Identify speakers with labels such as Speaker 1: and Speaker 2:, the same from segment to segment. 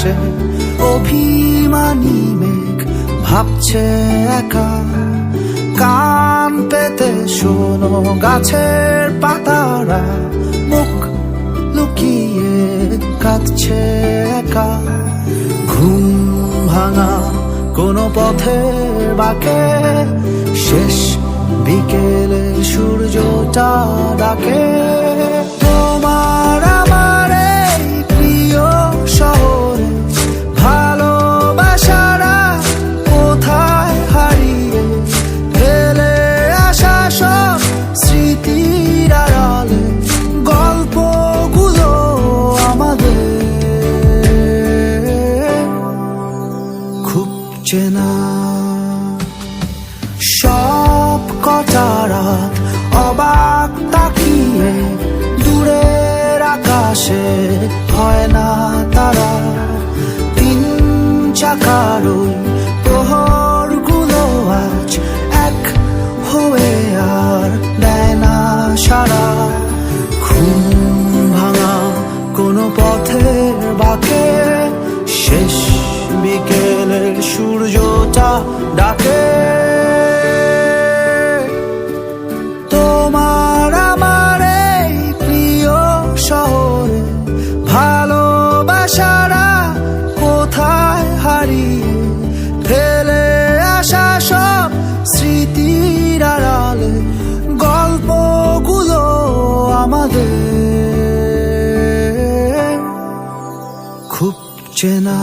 Speaker 1: আকাশে অভিমানী মেঘ ভাবছে একা। কান পেতে শোনো গাছের পাতারা মুখ লুকিয়ে কাঁদছে একা। ঘুম ভাঙা কোনো পথের বাঁকে শেষ বিকেলে সূর্যটা ডাকে। তোমার আমার এই প্রিয় শহরে ভালোবাসারা কোথায় হারিয়ে ফেলে আসা সব স্মৃতির আড়ালে গল্পগুলো আমাদের খুব চেনা। সব কটা রাত অবাক তাকিয়ে দূরের আকাশে হয় না তারা। তিন চাকার ওই প্রহরগুলো আজ এক হয়ে আর দেয় না সারা। ঘুম ভাঙা কোনো পথের বাঁকে শেষ বিকেলের সূর্যটা ডাকে। তোমার আমার এই প্রিয় শহরে ভালোবাসারা কোথায় হারিয়ে ফেলে আসা সব স্মৃতির আড়ালে গল্পগুলো আমাদের খুব চেনা।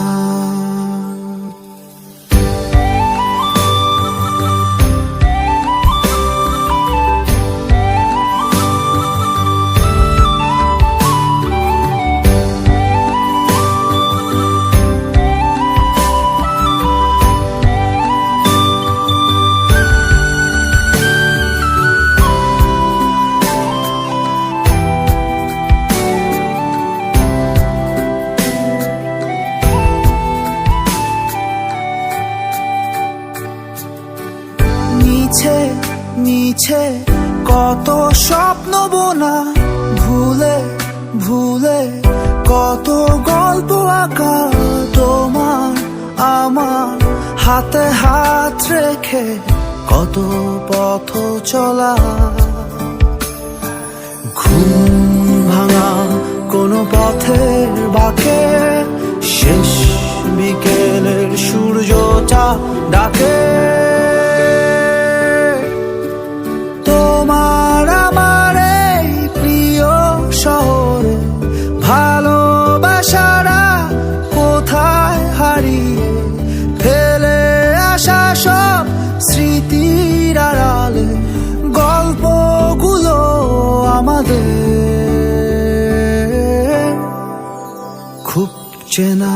Speaker 1: মিছে মিছে কত স্বপ্ন বোনা ভুলে ভুলে কত গল্প আঁকা। তোমার আমার হাতে হাত রেখে কত পথ চলা। ঘুম ভাঙা কোনো পথের বাঁকে শেষ বিকেলের সূর্যটা ডাকে। তোমার আমার এই প্রিয় শহরে ভালোবাসারা কোথায় হারিয়ে ফেলে আসা সব স্মৃতির আড়ালে গল্পগুলো আমাদের খুব চেনা।